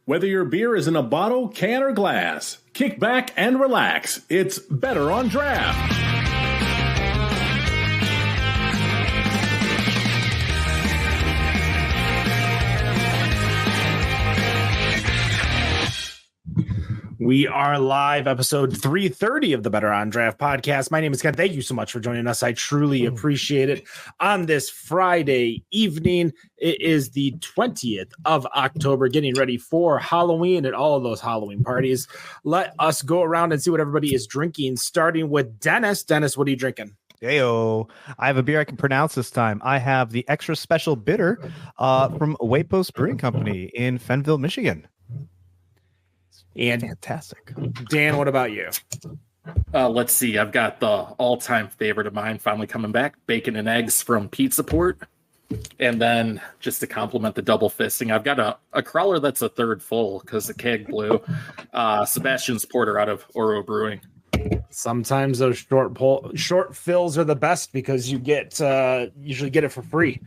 Whether your beer is in a bottle, can, or glass, kick back and relax. It's better on draft. We are live, episode 330 of the Better on Draft podcast. My name is Ken. Thank you so much for joining us. I truly appreciate it. On this Friday evening, it is the 20th of October, getting ready for Halloween and all of those Halloween parties. Let us go around and see what everybody is drinking, starting with Dennis. Dennis, what are you drinking? Heyo. I have a beer I can pronounce this time. I have the extra special bitter from Waypost Brewing Company in Fenville, Michigan. And fantastic. Dan, what about you? Let's see. I've got the all-time favorite of mine finally coming back, bacon and eggs from Pizza Port. And then just to complement the double fisting, I've got a crawler that's a third full because the keg blew. Sebastian's Porter out of Oro Brewing. Sometimes those short fills are the best because you get usually get it for free.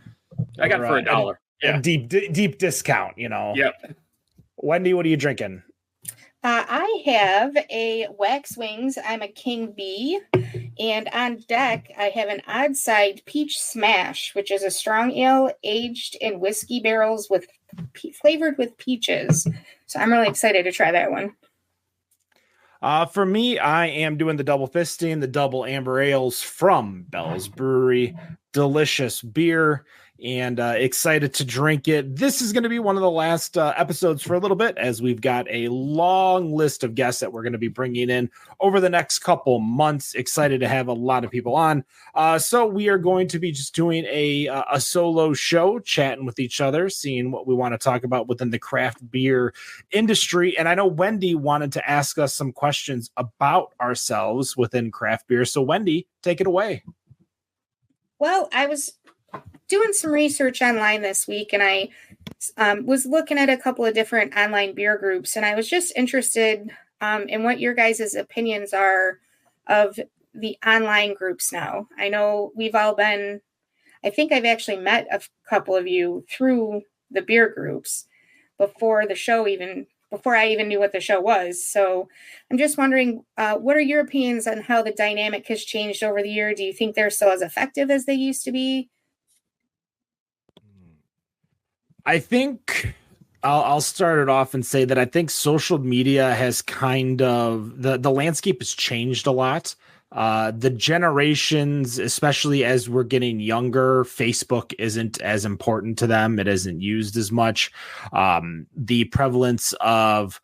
I got it for $1. Yeah, deep discount. You know. Yep. Wendy, what are you drinking? I have a Wax Wings. I'm a King Bee. And on deck, I have an Odd Side Peach Smash, which is a strong ale aged in whiskey barrels with flavored with peaches. So I'm really excited to try that one. For me, I am doing the double fisting, the double amber ales from Bell's Brewery. Delicious beer. And excited to drink it. This is going to be one of the last episodes for a little bit, as we've got a long list of guests that we're going to be bringing in over the next couple months. Excited to have a lot of people on. So we are going to be just doing a solo show, chatting with each other, seeing what we want to talk about within the craft beer industry. And I know Wendy wanted to ask us some questions about ourselves within craft beer. So Wendy, take it away. Well, I was doing some research online this week, and I was looking at a couple of different online beer groups, and I was just interested in what your guys' opinions are of the online groups now. I know we've all been, I think I've actually met a couple of you through the beer groups before I even knew what the show was. So I'm just wondering, what are your opinions on how the dynamic has changed over the year? Do you think they're still as effective as they used to be? I think I'll start it off and say that I think social media has kind of the landscape has changed a lot. The generations, especially as we're getting younger, Facebook isn't as important to them. It isn't used as much. The prevalence of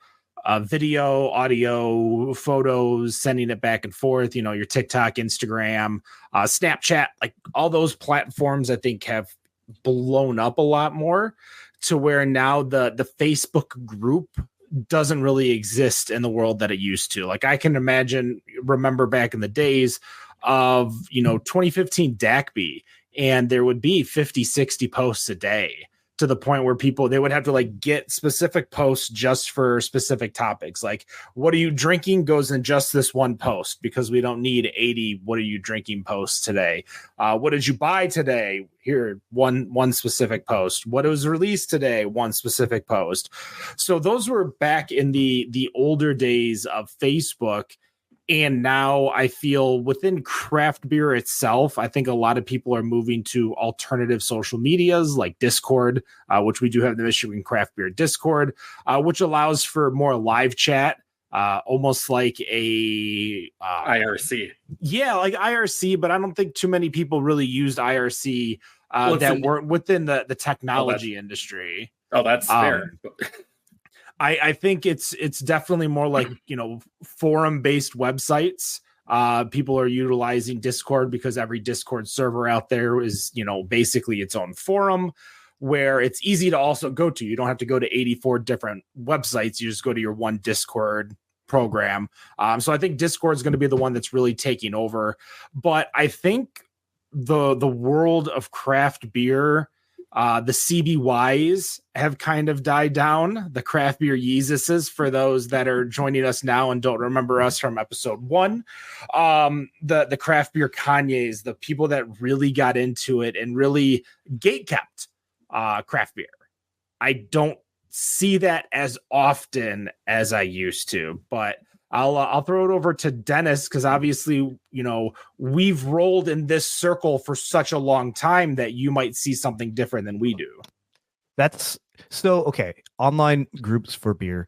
video, audio, photos, sending it back and forth, your TikTok, Instagram, Snapchat, like all those platforms, I think have blown up a lot more to where now the Facebook group doesn't really exist in the world that it used to. Like I can remember back in the days of 2015 DACB, and there would be 50, 60 posts a day, to the point where they would have to like get specific posts just for specific topics. Like, what are you drinking goes in just this one post, because we don't need 80 what are you drinking posts today. What did you buy today? Here, one specific post. What was released today? One specific post. So those were back in the older days of Facebook. And now I feel within craft beer itself, I think a lot of people are moving to alternative social medias like Discord, which we do have the Michigan Craft Beer Discord, which allows for more live chat, almost like a IRC. Yeah, like IRC, but I don't think too many people really used IRC that weren't within the technology industry. Oh, that's fair. I think it's definitely more like, forum-based websites. People are utilizing Discord because every Discord server out there is, basically its own forum where it's easy to also go to. You don't have to go to 84 different websites. You just go to your one Discord program. So I think Discord is going to be the one that's really taking over. But I think the world of craft beer, the CBYs have kind of died down. The craft beer Yeezuses, for those that are joining us now and don't remember us from episode 1. The craft beer Kanye's, the people that really got into it and really gatekept craft beer. I don't see that as often as I used to. But I'll throw it over to Dennis, because obviously, we've rolled in this circle for such a long time that you might see something different than we do. That's so okay. Online groups for beer.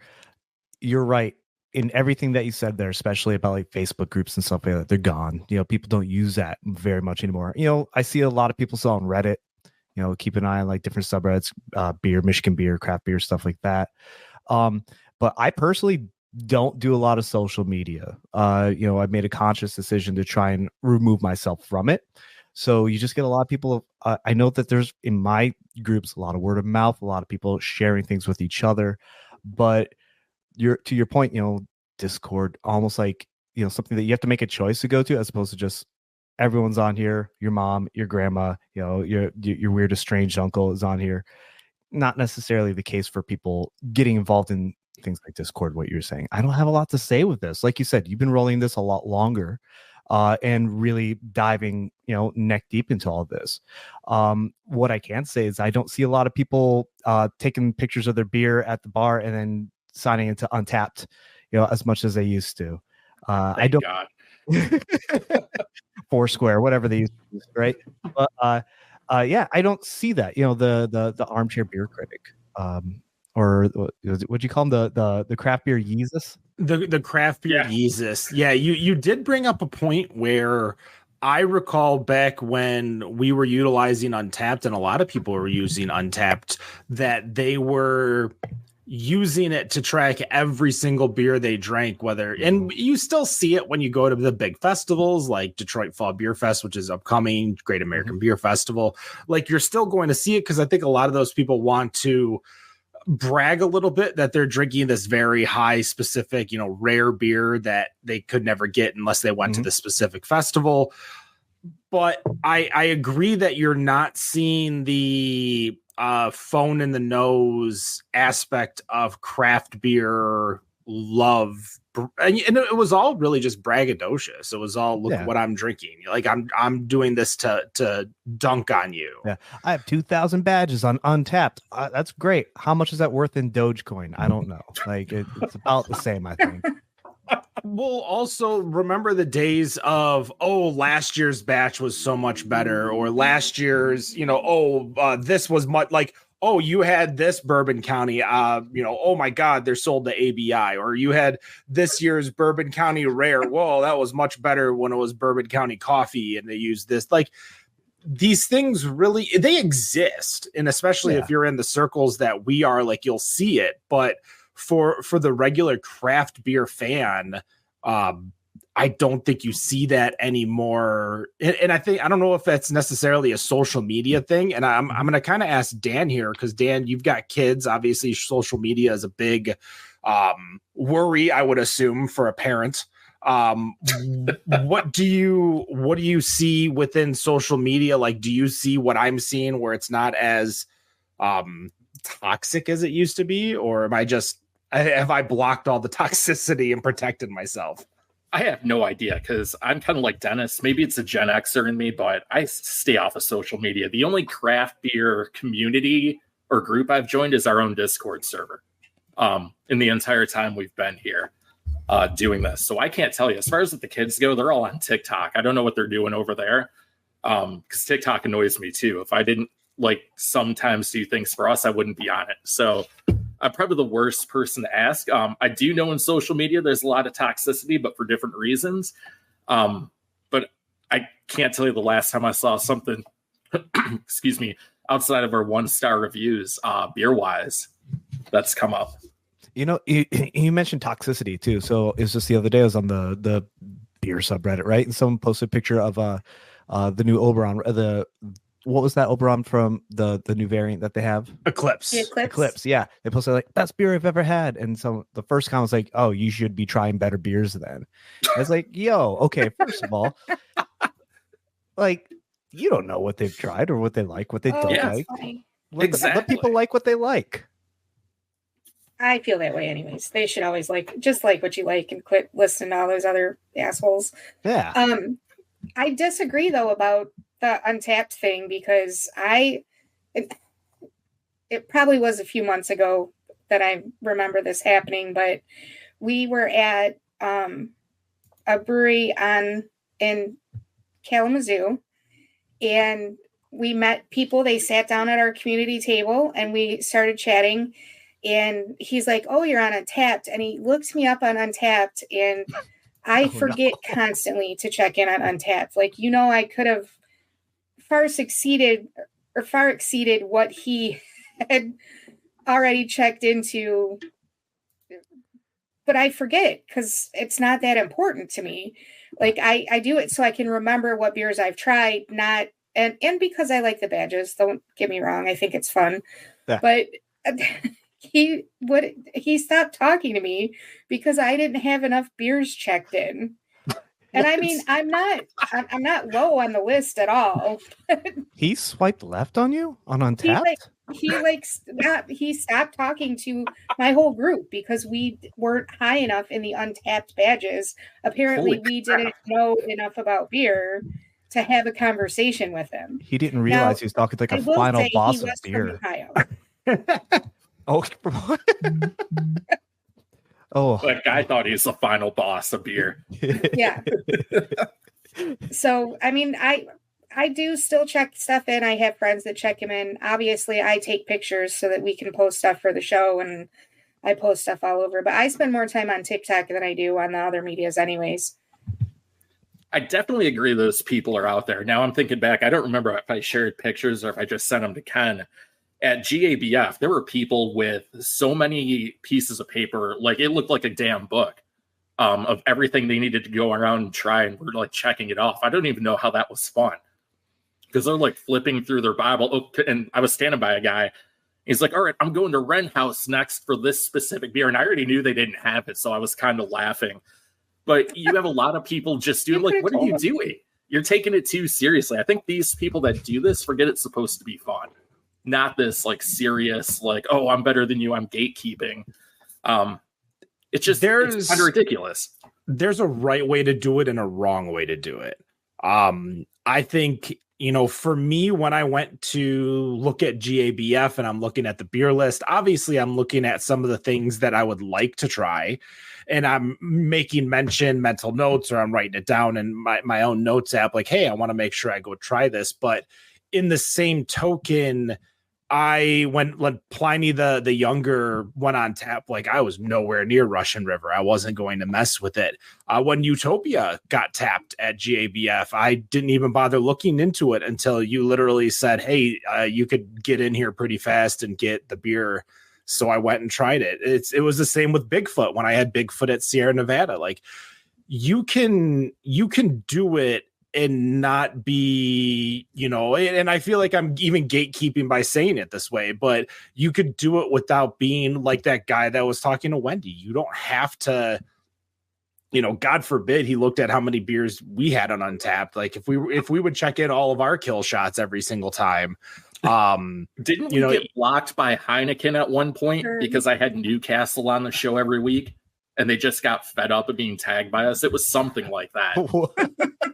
You're right in everything that you said there, especially about like Facebook groups and stuff like that. They're gone. People don't use that very much anymore. I see a lot of people still on Reddit. Keep an eye on like different subreddits, beer, Michigan beer, craft beer, stuff like that. But I personally don't do a lot of social media. I've made a conscious decision to try and remove myself from it. So you just get a lot of people. I know that there's in my groups a lot of word of mouth, a lot of people sharing things with each other. But to your point, Discord, almost like something that you have to make a choice to go to, as opposed to just everyone's on here. Your mom, your grandma, your weirdest strange uncle is on here. Not necessarily the case for people getting involved in things like Discord. What you're saying, I don't have a lot to say with this. Like you said, you've been rolling this a lot longer, and really diving, neck deep into all of this. What I can say is I don't see a lot of people taking pictures of their beer at the bar and then signing into Untappd, as much as they used to. I don't. God. Foursquare, whatever they used to use, right? But yeah, I don't see that. The armchair beer critic, or what'd you call them? The craft beer Yeezus? The craft beer Yeezus. Yeah, you did bring up a point where I recall back when we were utilizing Untappd, and a lot of people were using Untappd, that they were using it to track every single beer they drank, and you still see it when you go to the big festivals like Detroit Fall Beer Fest, which is upcoming, Great American Beer Festival. Like, you're still going to see it, because I think a lot of those people want to brag a little bit that they're drinking this very high specific, rare beer that they could never get unless they went to the specific festival. But I agree that you're not seeing the phone in the nose aspect of craft beer love, and it was all really just braggadocious. It was all, look what I'm drinking. Like, I'm doing this to dunk on you. Yeah, I have 2,000 badges on Untappd. That's great. How much is that worth in Dogecoin? I don't know. Like, it's about the same, I think. We'll also remember the days of, last year's batch was so much better, or last year's, this was much like, you had this Bourbon County, oh my God, they're sold to ABI, or you had this year's Bourbon County Rare. Whoa, that was much better when it was Bourbon County Coffee, and they used this. Like, these things really, they exist, and especially if you're in the circles that we are, like, you'll see it. But for the regular craft beer fan, I don't think you see that anymore. And I don't know if that's necessarily a social media thing. And I'm going to kind of ask Dan here, because Dan, you've got kids. Obviously, social media is a big worry, I would assume, for a parent. What do you see within social media? Like, do you see what I'm seeing, where it's not as toxic as it used to be, or have I blocked all the toxicity and protected myself? I have no idea, because I'm kind of like Dennis. Maybe it's a Gen Xer in me, but I stay off of social media. The only craft beer community or group I've joined is our own Discord server. In the entire time we've been here doing this, so I can't tell you. As far as the kids go, they're all on TikTok. I don't know what they're doing over there, because TikTok annoys me too. If I didn't sometimes do things for us, I wouldn't be on it. So I'm probably the worst person to ask. I do know in social media there's a lot of toxicity, but for different reasons. But I can't tell you the last time I saw something, excuse me, outside of our 1-star reviews, beer-wise, that's come up. You mentioned toxicity too. So it was just the other day, I was on the beer subreddit, right? And someone posted a picture of the new Oberon, what was that Oberon from the new variant that they have? Eclipse. Yeah, they posted like, best beer I've ever had, and so the first comment was like, oh, you should be trying better beers then. I was like, yo, okay, first of all, like, you don't know what they've tried or what they like, what they don't like. Let people like what they like. I feel that way anyways. They should always just like what you like, and quit listening to all those other assholes. Yeah. I disagree though about the Untappd thing, because it probably was a few months ago that I remember this happening, but we were at a brewery in Kalamazoo, and we met people. They sat down at our community table and we started chatting, and he's like, "Oh, you're on Untappd." And he looks me up on Untappd, and I forget constantly to check in on Untappd. Like, I could have far exceeded what he had already checked into, but I forget because it's not that important to me. Like, I do it so I can remember what beers I've tried, and because I like the badges. Don't get me wrong, I think it's fun. Yeah. But he stopped talking to me because I didn't have enough beers checked in. And I mean, I'm not low on the list at all. He swiped left on you on Untappd? He stopped talking to my whole group because we weren't high enough in the Untappd badges. Apparently, we didn't know enough about beer to have a conversation with him. He didn't realize he was talking like a final boss of beer. Oh, oh! That guy thought he was the final boss of beer. Yeah. So, I mean, I do still check stuff in. I have friends that check him in. Obviously, I take pictures so that we can post stuff for the show, and I post stuff all over. But I spend more time on TikTok than I do on the other medias anyways. I definitely agree those people are out there. Now I'm thinking back, I don't remember if I shared pictures or if I just sent them to Ken. At GABF, there were people with so many pieces of paper, like it looked like a damn book of everything they needed to go around and try, and we're like checking it off. I don't even know how that was fun because they're like flipping through their Bible. And I was standing by a guy. He's like, "All right, I'm going to Wren House next for this specific beer." And I already knew they didn't have it, so I was kind of laughing. But you have a lot of people just doing like, what are you doing? You're taking it too seriously. I think these people that do this forget it's supposed to be fun. Not this like serious, like, oh, I'm better than you, I'm gatekeeping. It's just it's kind of ridiculous. There's a right way to do it and a wrong way to do it. I think, for me, when I went to look at GABF and I'm looking at the beer list, obviously I'm looking at some of the things that I would like to try, and I'm making mental notes, or I'm writing it down in my own notes app, like, hey, I want to make sure I go try this. But in the same token, when Pliny the Younger went on tap, like I was nowhere near Russian River. I wasn't going to mess with it. When Utopia got tapped at GABF, I didn't even bother looking into it until you literally said, hey, you could get in here pretty fast and get the beer. So I went and tried it. It was the same with Bigfoot when I had Bigfoot at Sierra Nevada. Like you can do it and not be, and I feel like I'm even gatekeeping by saying it this way, but you could do it without being like that guy that was talking to Wendy. You don't have to, God forbid he looked at how many beers we had on Untappd. Like if we would check in all of our kill shots every single time. Didn't we get blocked by Heineken at one point because I had Newcastle on the show every week? And they just got fed up of being tagged by us. It was something like that.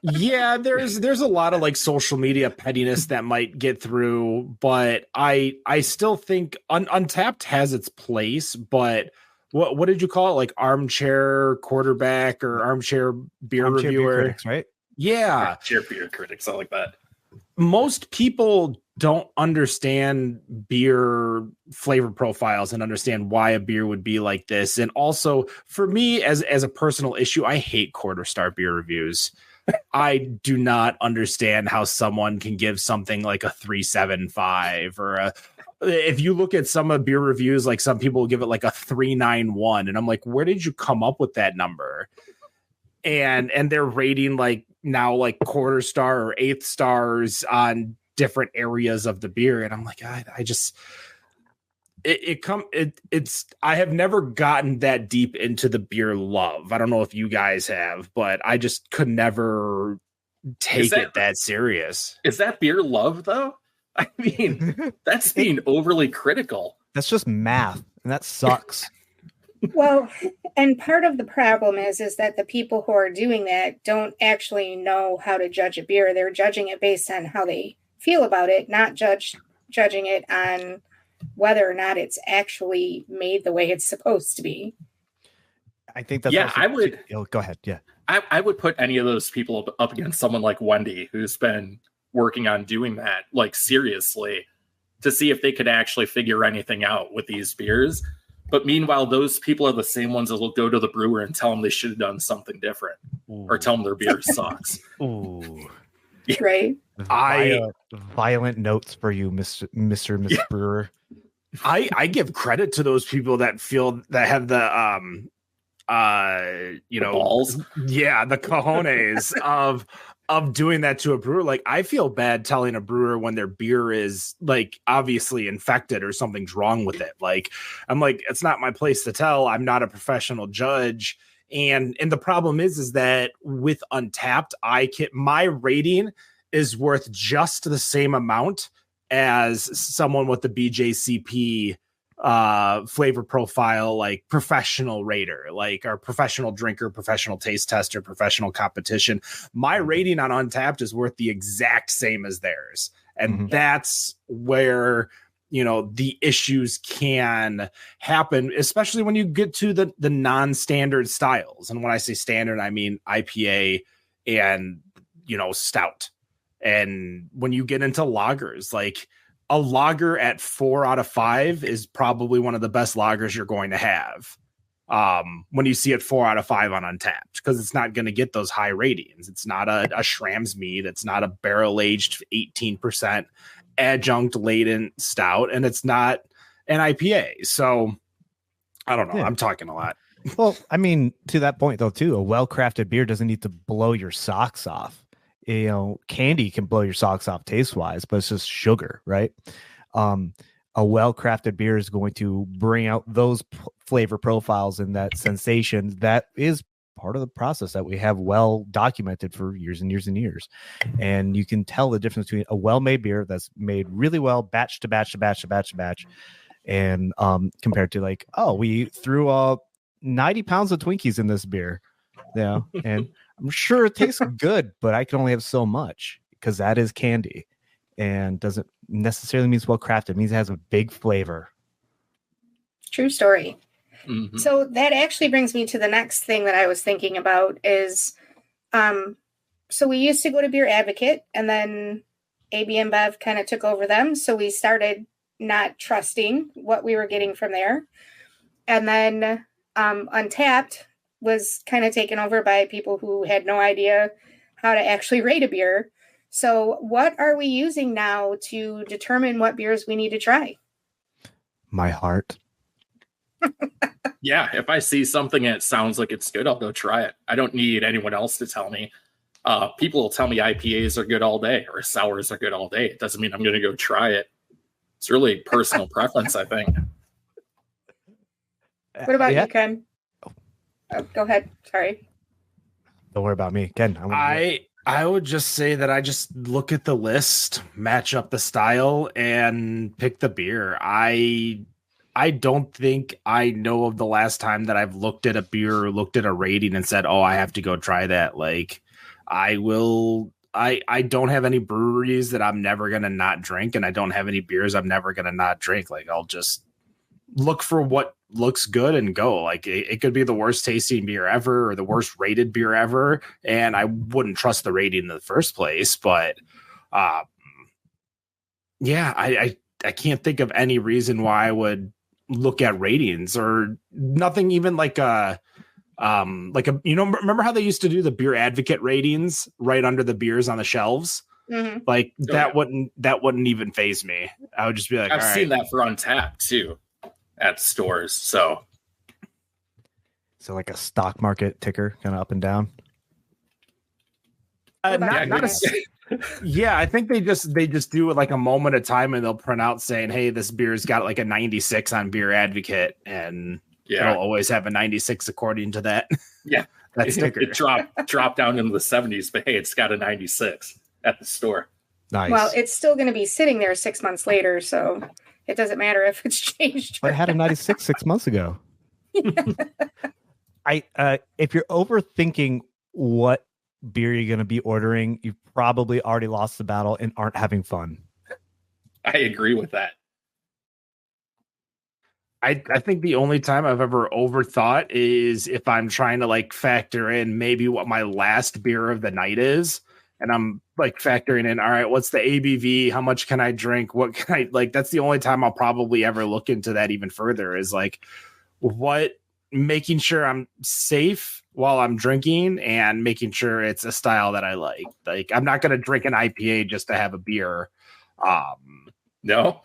Yeah, there's a lot of like social media pettiness that might get through, but I still think Untappd has its place. But what did you call it? Like armchair quarterback or armchair beer reviewer, beer critics, right? Yeah, armchair beer critics. I like that. Most people don't understand beer flavor profiles and understand why a beer would be like this. And also for me as a personal issue, I hate quarter star beer reviews. I do not understand how someone can give something like a 3.75 or if you look at some of beer reviews, like some people will give it like a 3.91. And I'm like, where did you come up with that number? And they're rating like now like quarter star or eighth stars on different areas of the beer. And I'm like, I just, I have never gotten that deep into the beer love. I don't know if you guys have, but I just could never take it that serious. Is that beer love though? I mean, that's being overly critical. That's just math, and that sucks. Well, and part of the problem is that the people who are doing that don't actually know how to judge a beer. They're judging it based on how they feel about it, not judging it on whether or not it's actually made the way it's supposed to be. I think that's Yeah, I would. Oh, go ahead. Yeah. I would put any of those people up against someone like Wendy, who's been working on doing that, like, seriously, to see if they could actually figure anything out with these beers. But meanwhile, those people are the same ones that will go to the brewer and tell them they should have done something different. Ooh. Or tell them their beer sucks. Ooh. Right. Violent notes for you, Mr. Miss Brewer. I give credit to those people that have the Balls. Yeah, the cojones of doing that to a brewer. Like, I feel bad telling a brewer when their beer is, like, obviously infected or something's wrong with it. Like, I'm like, it's not my place to tell. I'm not a professional judge. And the problem is that with Untappd, my rating is worth just the same amount as someone with the BJCP flavor profile, like professional rater, like our professional drinker, professional taste tester, professional competition. My rating on Untappd is worth the exact same as theirs. And that's where, the issues can happen, especially when you get to the non-standard styles. And when I say standard, I mean IPA and, stout. And when you get into lagers, like, a lager at 4 out of 5 is probably one of the best lagers you're going to have when you see it 4 out of 5 on Untappd, because it's not going to get those high ratings. It's not a Schramm's mead. It's not a barrel-aged 18% adjunct-laden stout, and it's not an IPA. So, I don't know. Yeah. I'm talking a lot. Well, I mean, to that point, though, too, a well-crafted beer doesn't need to blow your socks off. Candy can blow your socks off taste wise, but it's just sugar, right? A well-crafted beer is going to bring out those flavor profiles and that sensation that is part of the process that we have well documented for years and years and years. And you can tell the difference between a well-made beer that's made really well, batch to batch to batch to batch to batch, and compared to, like, oh, we threw 90 pounds of Twinkies in this beer, and I'm sure it tastes good, but I can only have so much because that is candy, and doesn't necessarily mean it's well crafted. It means it has a big flavor. True story. Mm-hmm. So that actually brings me to the next thing that I was thinking about is, so we used to go to Beer Advocate, and then AB and Bev kind of took over them. So we started not trusting what we were getting from there. And then Untappd was kind of taken over by people who had no idea how to actually rate a beer. So what are we using now to determine what beers we need to try? My heart. Yeah, if I see something and it sounds like it's good, I'll go try it. I don't need anyone else to tell me. People will tell me IPAs are good all day or sours are good all day. It doesn't mean I'm going to go try it. It's really personal preference, I think. What about you, Ken? Oh, go ahead. Sorry. Don't worry about me, Ken. I would just say that I just look at the list, match up the style, and pick the beer. I don't think I know of the last time that I've looked at a beer or looked at a rating and said, "Oh, I have to go try that." Like, I don't have any breweries that I'm never gonna not drink, and I don't have any beers I'm never gonna not drink. Like, I'll just look for what looks good and go. Like, it could be the worst tasting beer ever or the worst rated beer ever, and I wouldn't trust the rating in the first place. But yeah, I can't think of any reason why I would look at ratings or nothing. Even like remember how they used to do the Beer Advocate ratings right under the beers on the shelves? Mm-hmm. Like, that wouldn't even faze me. I would just be like, I've seen that for Untappd too at stores. So like a stock market ticker, kind of up and down. Yeah, I think they just do it like a moment at a time, and they'll print out saying, "Hey, this beer's got like a 96 on Beer Advocate," and it'll always have a 96 according to that. Yeah, that sticker. It dropped down into the 70s, but hey, it's got a 96 at the store. Nice. Well, it's still going to be sitting there 6 months later, so it doesn't matter if it's changed. But I had a 96 6 months ago. If you're overthinking what beer you're going to be ordering, you've probably already lost the battle and aren't having fun. I agree with that. I think the only time I've ever overthought is if I'm trying to like factor in maybe what my last beer of the night is. And I'm like factoring in, all right, what's the ABV? How much can I drink? What can I like? That's the only time I'll probably ever look into that even further is like making sure I'm safe while I'm drinking and making sure it's a style that I like. Like I'm not going to drink an IPA just to have a beer. No.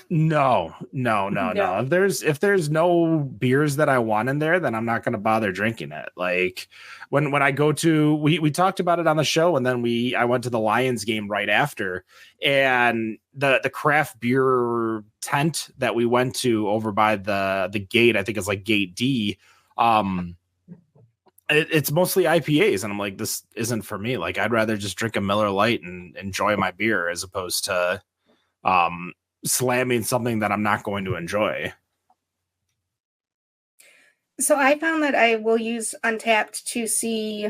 No. If there's no beers that I want in there, then I'm not going to bother drinking it. Like when I go to, we talked about it on the show, and then I went to the Lions game right after, and the craft beer tent that we went to over by the gate, I think it's like gate D. It's mostly IPAs, and I'm like, this isn't for me. Like I'd rather just drink a Miller Lite and enjoy my beer as opposed to slamming something that I'm not going to enjoy. So I found that I will use Untappd to see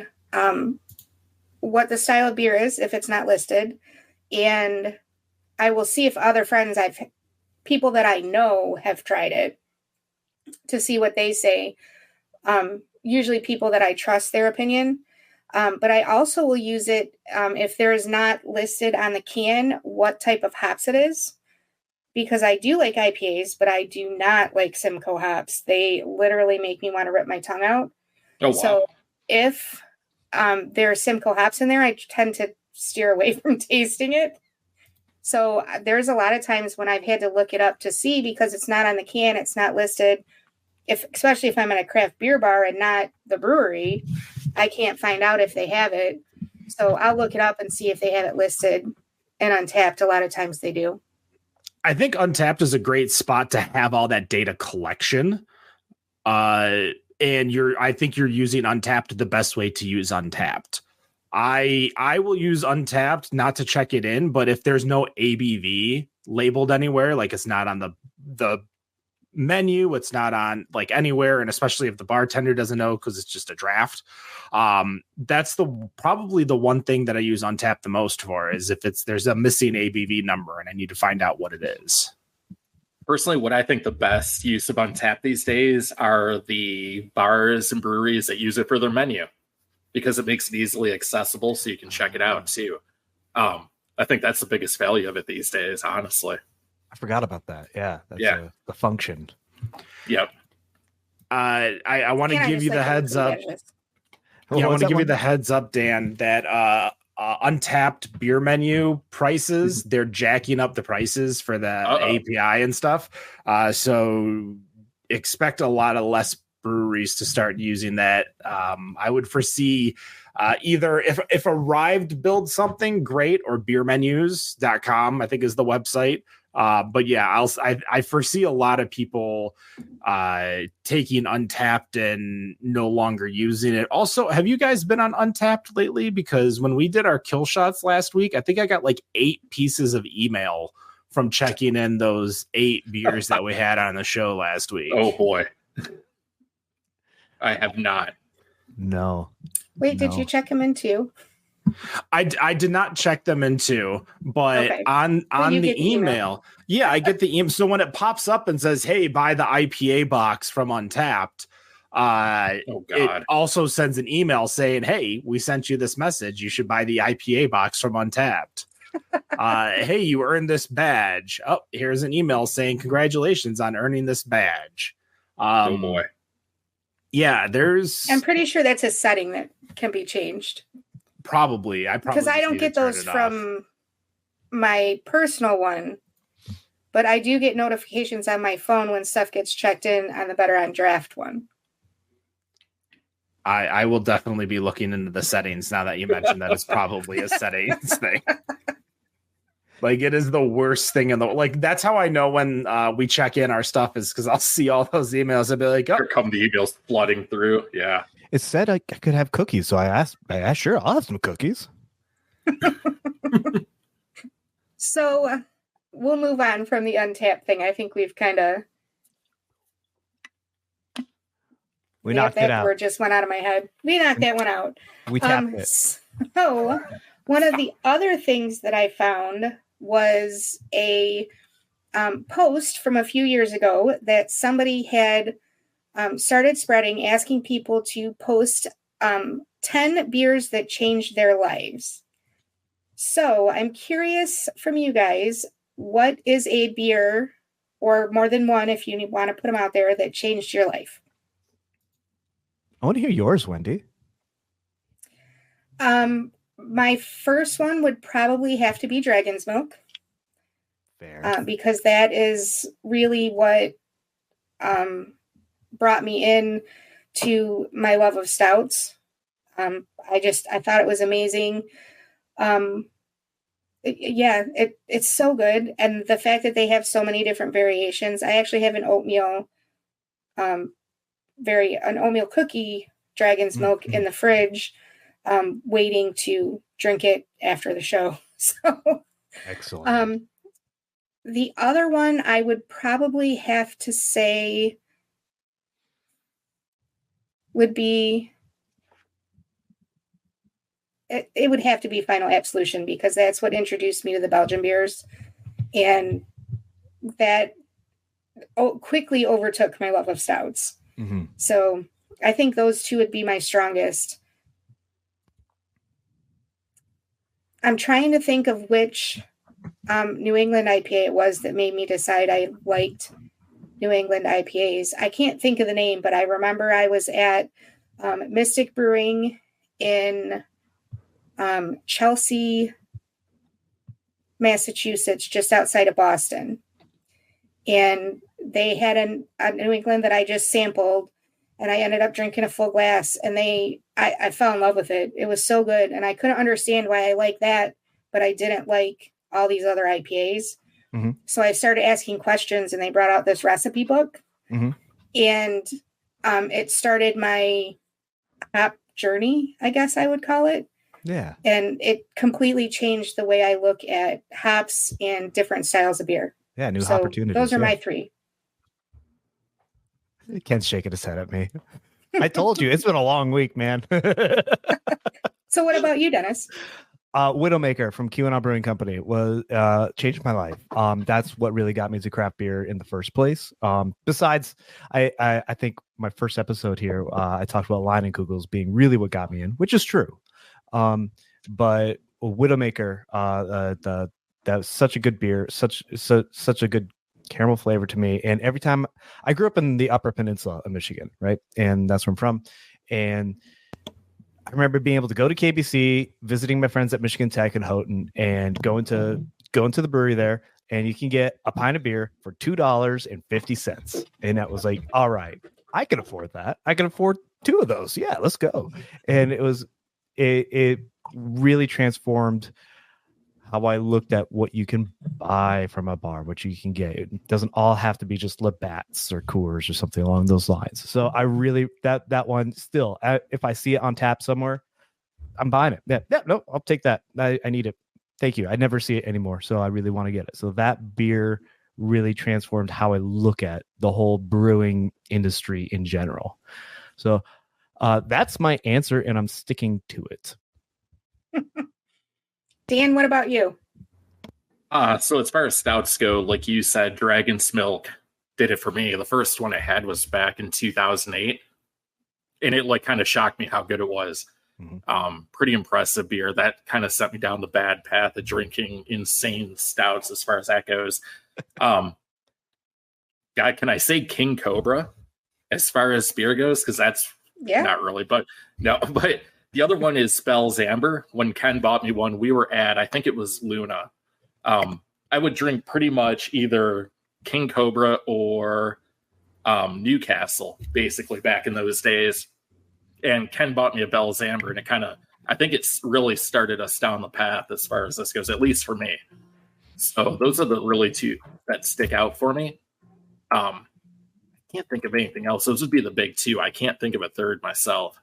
what the style of beer is if it's not listed, and I will see if other friends, people that I know have tried it, to see what they say. Usually people that I trust their opinion. But I also will use it if there is not listed on the can what type of hops it is, because I do like IPAs, but I do not like Simcoe hops. They literally make me want to rip my tongue out. Oh, wow. So if there are Simcoe hops in there, I tend to steer away from tasting it. So there's a lot of times when I've had to look it up to see, because it's not on the can, it's not listed. Especially if I'm at a craft beer bar and not the brewery, I can't find out if they have it. So I'll look it up and see if they have it listed. And Untappd, a lot of times they do. I think Untappd is a great spot to have all that data collection. And I think you're using Untappd the best way to use Untappd. I will use Untappd not to check it in, but if there's no ABV labeled anywhere, like it's not on the menu, it's not on like anywhere, and especially if the bartender doesn't know because it's just a draft, that's probably the one thing that I use Untappd the most for, is if there's a missing ABV number and I need to find out what it is. Personally, what I think the best use of Untappd these days are the bars and breweries that use it for their menu, because it makes it easily accessible so you can check it out too. I think that's the biggest value of it these days, honestly. I forgot about that. Yeah. That's the function. Yep. I want to give you the heads up. Yeah, I want to give you the heads up, Dan, that Untappd beer menu prices, they're jacking up the prices for the API and stuff. So expect a lot of less breweries to start using that. I would foresee either if Arrived builds something great, or beermenus.com, I think is the website. But yeah, I foresee a lot of people taking Untappd and no longer using it. Also, have you guys been on Untappd lately? Because when we did our kill shots last week, I think I got like 8 pieces of email from checking in those 8 beers that we had on the show last week. Oh boy. I have not. No. Wait, did you check them in too? I did not check them into, but okay. on the email, yeah, I get the email. So when it pops up and says, "Hey, buy the IPA box from Untappd," it also sends an email saying, "Hey, we sent you this message. You should buy the IPA box from Untappd." Hey, you earned this badge. Oh, here's an email saying, "Congratulations on earning this badge." Oh boy. Yeah, I'm pretty sure that's a setting that can be changed. Probably because I don't get those from my personal one, but I do get notifications on my phone when stuff gets checked in on the Better on Draft one. I will definitely be looking into the settings now that you mentioned that it's probably a settings thing. Like it is the worst thing in the like. That's how I know when we check in our stuff, is because I'll see all those emails and be like, "Oh, here come the emails flooding through." Yeah. It said I could have cookies, so I asked, sure, I'll have some cookies. So we'll move on from the Untappd thing. I think we've kind of... We knocked it out. That word just went out of my head. We knocked that one out. We tapped it. So one of the other things that I found was a post from a few years ago that somebody had started spreading, asking people to post 10 beers that changed their lives. So I'm curious from you guys, what is a beer, or more than one if you want to put them out there, that changed your life? I want to hear yours, Wendy. My first one would probably have to be Dragon's Milk. Fair. Because that is really what brought me in to my love of stouts. I thought it was amazing. It's so good. And the fact that they have so many different variations. I actually have an oatmeal cookie Dragon's Milk in the fridge, waiting to drink it after the show. So excellent. The other one I would probably have to say would be, it would have to be Final Absolution, because that's what introduced me to the Belgian beers, and that quickly overtook my love of stouts. Mm-hmm. So I think those two would be my strongest. I'm trying to think of which New England IPA it was that made me decide I liked New England IPAs. I can't think of the name, but I remember I was at Mystic Brewing in Chelsea, Massachusetts, just outside of Boston. And they had a New England that I just sampled, and I ended up drinking a full glass, and I fell in love with it. It was so good. And I couldn't understand why I liked that, but I didn't like all these other IPAs. Mm-hmm. So I started asking questions, and they brought out this recipe book. Mm-hmm. And it started my hop journey, I guess I would call it. Yeah. And it completely changed the way I look at hops and different styles of beer. Yeah, new So opportunities. those are my three. Ken's shaking his head at me. I told you, it's been a long week, man. So what about you, Dennis? Widowmaker from QAnon Brewing Company was changed my life. That's what really got me to craft beer in the first place. Besides, I think my first episode here, I talked about Leinenkugels being really what got me in, which is true. But Widowmaker, that was such a good beer, such a good caramel flavor to me. And every time I grew up in the Upper Peninsula of Michigan, right, and that's where I'm from, and I remember being able to go to KBC, visiting my friends at Michigan Tech and Houghton, and going to the brewery there, and you can get a pint of beer for $2.50. And that was like, all right, I can afford that. I can afford two of those. Yeah, let's go. And it really transformed how I looked at what you can buy from a bar, what you can get. It doesn't all have to be just Labatt's or Coors or something along those lines. So I really, that one still, if I see it on tap somewhere, I'm buying it. Yeah, no, I'll take that. I need it. Thank you. I never see it anymore. So I really want to get it. So that beer really transformed how I look at the whole brewing industry in general. So that's my answer, and I'm sticking to it. Dan, what about you? So as far as stouts go, like you said, Dragon's Milk did it for me. The first one I had was back in 2008, and it like kind of shocked me how good it was. Mm-hmm. Pretty impressive beer. That kind of set me down the bad path of drinking insane stouts as far as that goes. God, can I say King Cobra as far as beer goes? Because that's not really, but no, but the other one is Spell's Amber. When Ken bought me one, we were at, I think it was Luna. I would drink pretty much either King Cobra or Newcastle, basically, back in those days. And Ken bought me a Bell's Amber, and it kind of, I think it's really started us down the path as far as this goes, at least for me. So those are the really two that stick out for me. I can't think of anything else. Those would be the big two. I can't think of a third myself.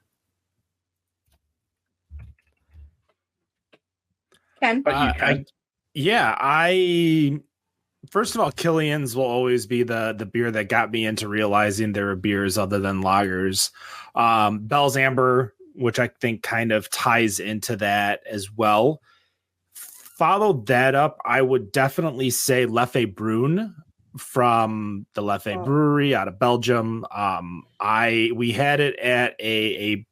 Ken? First of all, Killian's will always be the beer that got me into realizing there were beers other than lagers. Bell's Amber, which I think kind of ties into that as well. follow that up, I would definitely say Leffe Brune from the Leffe Brewery out of Belgium. We had it at a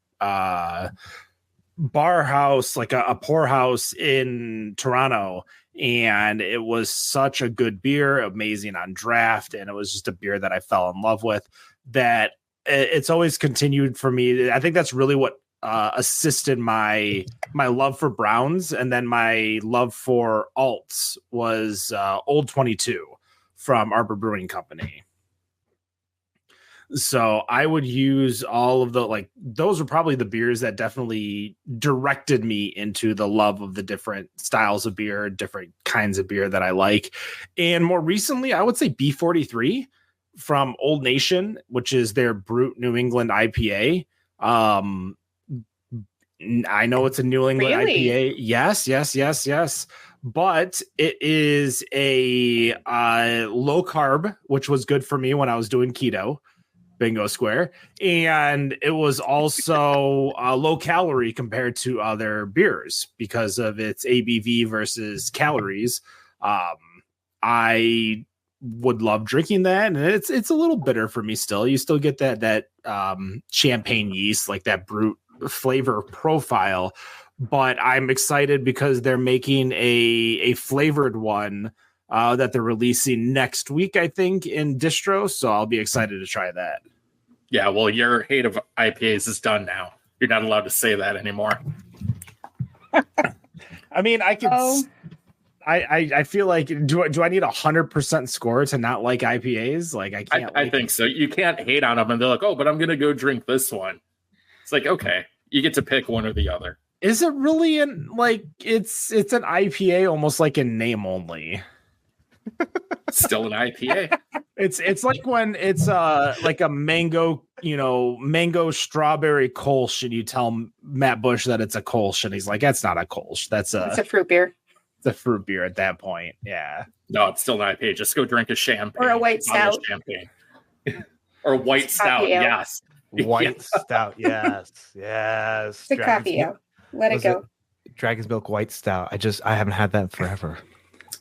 bar house, like a pour house in Toronto, and it was such a good beer, amazing on draft, and it was just a beer that I fell in love with. That it's always continued for me. I think that's really what assisted my love for browns, and then my love for alts was Old 22 from Arbor Brewing Company. So I would use all of those are probably the beers that definitely directed me into the love of the different styles of beer, different kinds of beer that I like. And more recently, I would say B43 from Old Nation, which is their Brute New England IPA. I know it's a New England IPA. Yes. But it is a low carb, which was good for me when I was doing keto. Bingo square. And it was also low calorie compared to other beers because of its ABV versus calories. I would love drinking that, and it's a little bitter for me still. You still get that champagne yeast, like that brute flavor profile, but I'm excited because they're making a flavored one that they're releasing next week, I think, in distro. So I'll be excited to try that. Yeah, well, your hate of IPAs is done now. You're not allowed to say that anymore. I mean, I could. I feel like do I need 100% score to not like IPAs? Like I can't. I think so. You can't hate on them, and they're like, "Oh, but I'm gonna go drink this one." It's like, okay, you get to pick one or the other. Is it really it's an IPA almost like in name only? Still an IPA. It's like when it's like a mango strawberry Kolsch, and you tell Matt Bush that it's a Kolsch, and he's like, that's not a Kolsch. That's a fruit beer. It's a fruit beer at that point. Yeah. No, it's still an IPA. Just go drink a champagne. Or a white stout. Champagne. Or a white stout, yes. White stout, yes. It's a coffee ale. Let it go. Dragon's Milk White Stout. I haven't had that forever.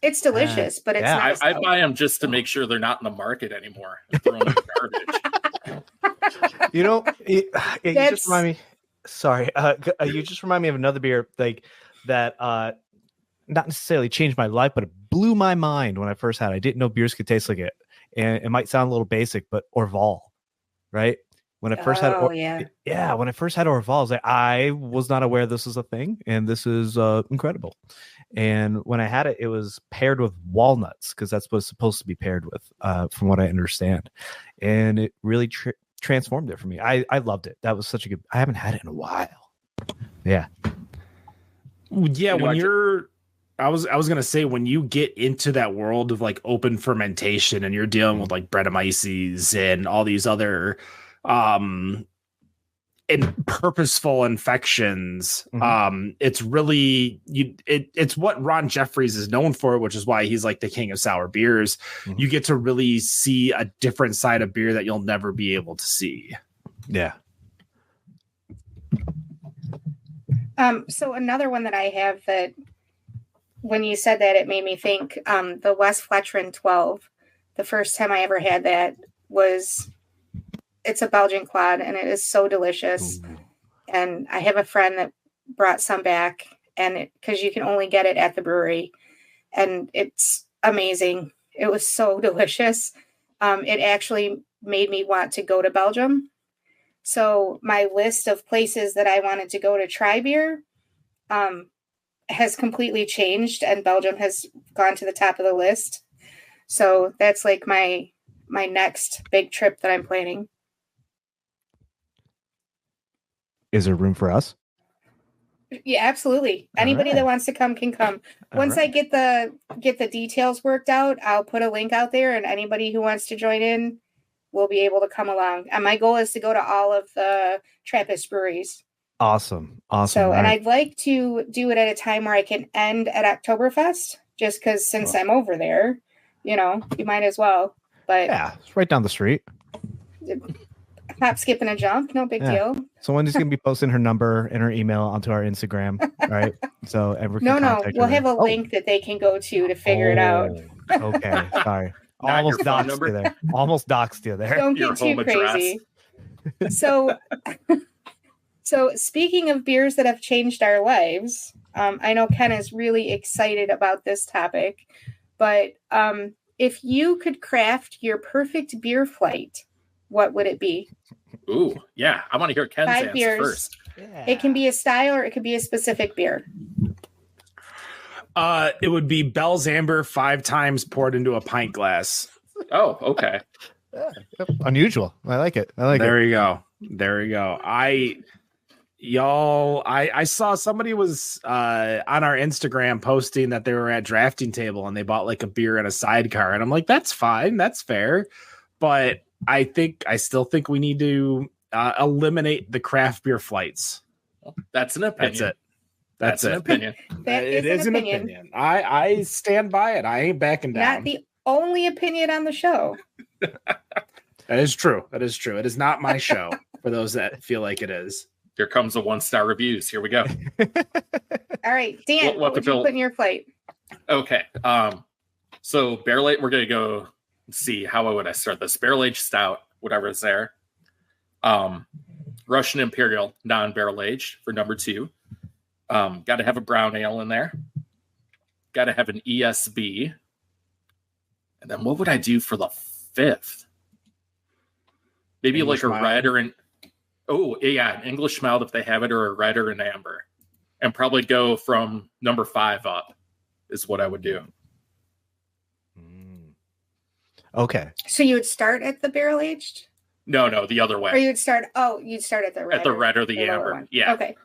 It's delicious, but it's not. I buy them just to make sure they're not in the market anymore. Throw them in the garbage. You just remind me. Sorry, you just remind me of another beer like that. Not necessarily changed my life, but it blew my mind when I first had it. I didn't know beers could taste like it, and it might sound a little basic, but Orval, right? When I first had when I first had Orval, I was like, I was not aware this was a thing, and this is incredible. And when I had it, it was paired with walnuts because that's what it's supposed to be paired with, from what I understand. And it really transformed it for me. I loved it. That was such a good. I haven't had it in a while. Yeah. Yeah. I was gonna say, when you get into that world of like open fermentation and you're dealing with like Brettanomyces and all these other and purposeful infections, it's really it's what Ron Jeffries is known for, which is why he's like the king of sour beers. You get to really see a different side of beer that you'll never be able to see. Yeah. So another one that I have that when you said that, it made me think, the West Fletcherin 12. The first time I ever had that it's a Belgian quad, and it is so delicious. Ooh. And I have a friend that brought some back, and because you can only get it at the brewery, and it's amazing. It was so delicious. It actually made me want to go to Belgium. So my list of places that I wanted to go to try beer has completely changed, and Belgium has gone to the top of the list. So that's like my next big trip that I'm planning. Is there room for us? Yeah, absolutely. Anybody that wants to come can come. Once I get the details worked out, I'll put a link out there, and anybody who wants to join in will be able to come along. And my goal is to go to all of the Trappist breweries. Awesome. So, and I'd like to do it at a time where I can end at Oktoberfest, just because since I'm over there, you might as well. But yeah, it's right down the street. Hop, skip, and a jump. No big deal. So Wendy's gonna be posting her number and her email onto our Instagram, right? So everyone can No. contact We'll her have there. a link that they can go to figure it out. Okay, sorry. Not Almost your phone doxed number? you there. Almost doxed you there. Don't Your get too home address. crazy. So, so speaking of beers that have changed our lives, I know Ken is really excited about this topic, but if you could craft your perfect beer flight, what would it be? Ooh, yeah. I want to hear Ken's 5 answer beers. first. Yeah. It can be a style or it could be a specific beer. It would be Bell's Amber 5 times poured into a pint glass. Oh, okay. Unusual. I like it. I like it. There you go. There you go. I saw somebody was on our Instagram posting that they were at drafting table and they bought like a beer and a sidecar, and I'm like, that's fine, that's fair, but I still think we need to eliminate the craft beer flights. That's an opinion. That's it. That's an it. opinion. It is an opinion. I stand by it. I ain't backing down. Not the only opinion on the show. That is true. That is true. It is not my show for those that feel like it is. Here comes the 1-star reviews. Here we go. All right, Dan, what would you put in your flight? Okay. So barrel aged, we're gonna go see how would I start this barrel aged stout, whatever is there. Russian Imperial non-barrel aged for number 2. Got to have a brown ale in there. Got to have an ESB. And then what would I do for the 5th? Maybe English like a mild. red or an an English mild if they have it, or a red or an amber. And probably go from number 5 up is what I would do. Okay. So you would start at the barrel aged? No, the other Or way. you'd start at the red. At the red or the lower amber. one. Yeah. Okay.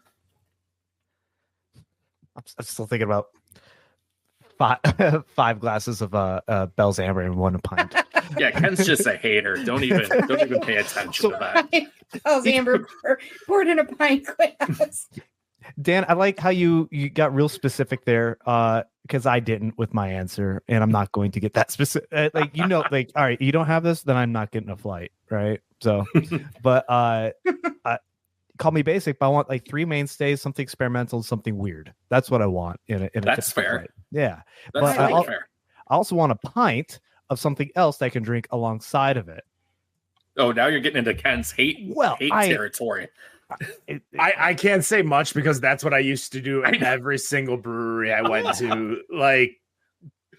I'm still thinking about five glasses of Bell's Amber and 1 pint. Yeah, Ken's just a hater. Don't even pay attention to that. Bell's Amber poured in a pint glass. Dan, I like how you got real specific there, because I didn't with my answer, and I'm not going to get that specific. All right, you don't have this, then I'm not getting a flight, right? So, but call me basic, but I want like 3 mainstays, something experimental, something weird. That's what I want in a That's typical fair. flight. Yeah, That's but totally fair. I also want a pint of something else that I can drink alongside of it. Oh, now you're getting into Ken's hate territory. I can't say much because that's what I used to do at every single brewery I went to, like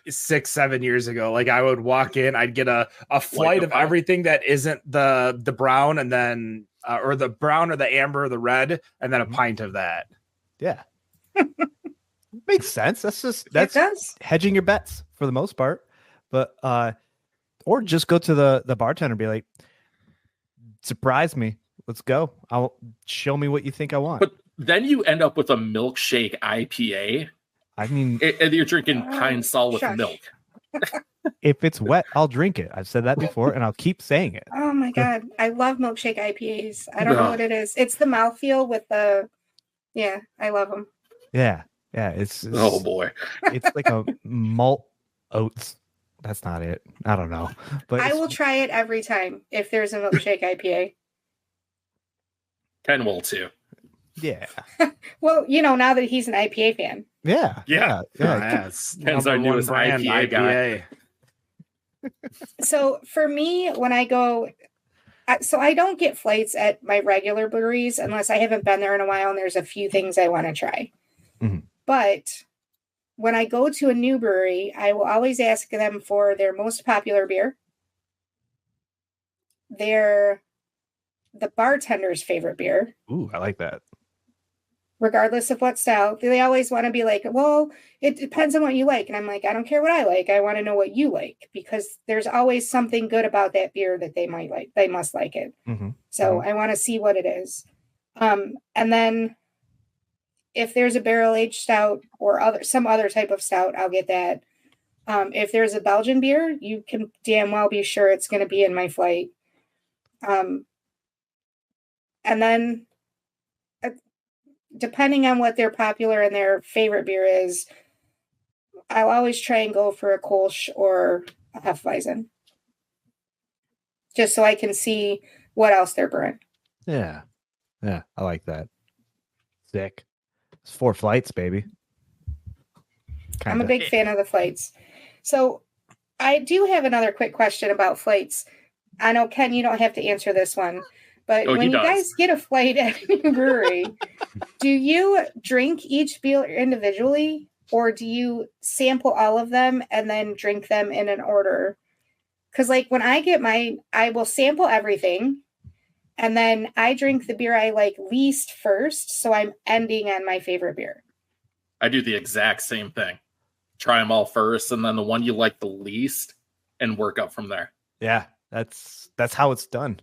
6-7 years ago. Like I would walk in, I'd get a flight of everything that isn't the brown, and then or the brown or the amber or the red, and then a pint of that. Yeah. Makes sense. That's hedging your bets for the most part. But or just go to the bartender and be like, surprise me. Let's go. Show me what you think I want. But then you end up with a milkshake IPA. I mean, and you're drinking pine sol with milk. If it's wet, I'll drink it. I've said that before, and I'll keep saying it. Oh my god, I love milkshake IPAs. I don't know what it is. It's the mouthfeel with the, I love them. Yeah. It's oh boy, it's like a malt oats. That's not it. I don't know, but I will try it every time if there's a milkshake IPA. Ken will too. Yeah. Well, now that he's an IPA fan. Yeah. Ken's our newest IPA guy. So for me, when I go, I don't get flights at my regular breweries unless I haven't been there in a while and there's a few things I want to try. Mm-hmm. But when I go to a new brewery, I will always ask them for their most popular beer, the bartender's favorite beer. Ooh, I like that. Regardless of what style, they always want to be like, well, it depends on what you like. And I'm like, I don't care what I like. I want to know what you like, because there's always something good about that beer that they might like. They must like it. Mm-hmm. So I want to see what it is. And then if there's a barrel-aged stout or some other type of stout, I'll get that. If there's a Belgian beer, you can damn well be sure it's going to be in my flight. And then depending on what their popular and their favorite beer is, I'll always try and go for a Kolsch or a Hefeweizen. Just so I can see what else they're brewing. Yeah. Yeah. I like that. Sick. It's 4 flights, baby. I'm a big fan of the flights. So I do have another quick question about flights. I know, Ken, you don't have to answer this one, but when you guys get a flight at a new brewery, do you drink each beer individually, or do you sample all of them and then drink them in an order? Because like when I get mine, I will sample everything, and then I drink the beer I like least first, so I'm ending on my favorite beer. I do the exact same thing. Try them all first, and then the one you like the least, and work up from there. Yeah, that's how it's done.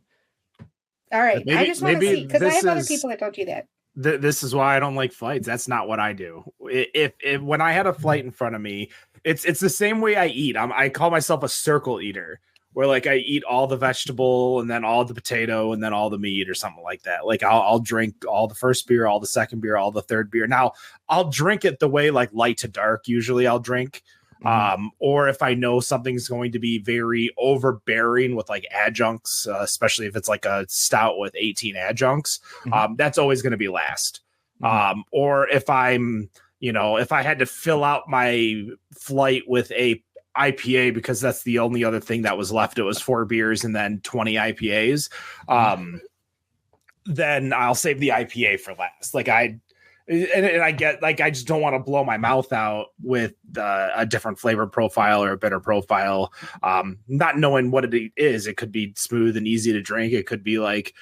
All right. I just want to see, because I have other people that don't do that. This is why I don't like flights. That's not what I do. If when I had a flight in front of me, it's the same way I eat. I call myself a circle eater, where like I eat all the vegetable and then all the potato and then all the meat or something like that. Like I'll drink all the first beer, all the second beer, all the third beer. Now I'll drink it the way like light to dark. Usually I'll drink. Or if I know something's going to be very overbearing with like adjuncts, especially if it's like a stout with 18 adjuncts, that's always going to be last. Or if I'm, if I had to fill out my flight with a IPA because that's the only other thing that was left, it was 4 beers and then 20 IPAs, then I'll save the IPA for last. Like I get like I just don't want to blow my mouth out with a different flavor profile or a bitter profile, not knowing what it is. It could be smooth and easy to drink. It could be like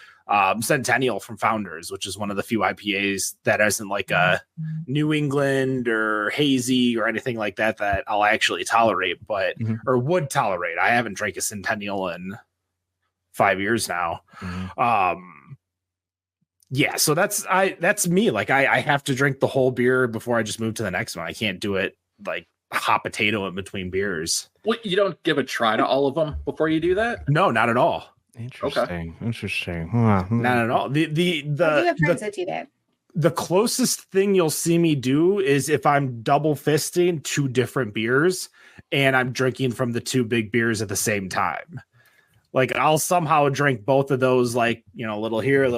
Centennial from Founders, which is one of the few IPAs that isn't like a New England or hazy or anything like that I'll actually tolerate, but or would tolerate. I haven't drank a Centennial in 5 years now. Yeah, so that's me. Like I have to drink the whole beer before I just move to the next one. I can't do it like hot potato in between beers. Well, you don't give a try to all of them before you do that? No, not at all. Interesting. Not at all. I do have friends that do that. The closest thing you'll see me do is if I'm double fisting 2 different beers and I'm drinking from the 2 big beers at the same time. Like I'll somehow drink both of those, like, a little here,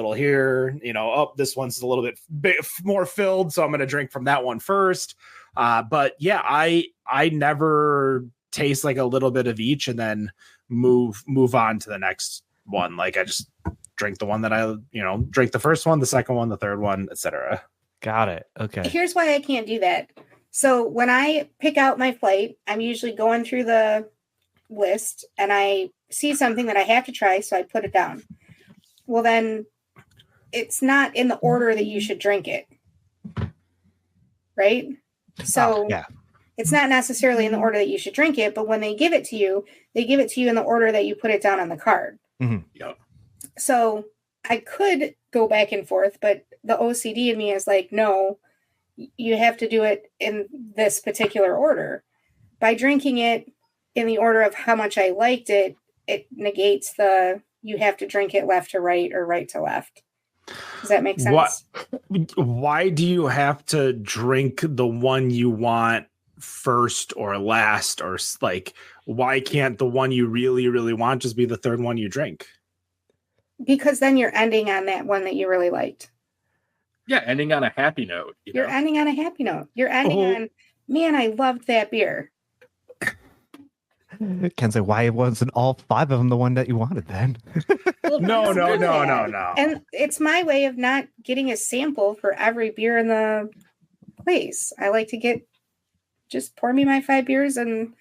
this one's a little bit more filled, so I'm going to drink from that one first. But yeah, I never taste like a little bit of each and then move on to the next one. Like I just drink the one that I, drink the first one, the second one, the third one, etc. Got it. Okay. Here's why I can't do that. So when I pick out my flight, I'm usually going through the list and I see something that I have to try, so I put it down. Well, then it's not in the order that you should drink it. Right? So yeah. It's not necessarily in the order that you should drink it, but when they give it to you in the order that you put it down on the card. Yep. So I could go back and forth, but the OCD in me is like, no, you have to do it in this particular order. By drinking it in the order of how much I liked it, it negates you have to drink it left to right or right to left. Does that make sense? Why do you have to drink the one you want first or last, or like why can't the one you really, really want just be the third one you drink? Because then you're ending on that one that you really liked. Yeah, ending on a happy note. You're ending on a happy note. You're ending on, man, I loved that beer. Ken's like, why wasn't all 5 of them the one that you wanted then? Well, No. And it's my way of not getting a sample for every beer in the place. I like to just pour me my 5 beers. And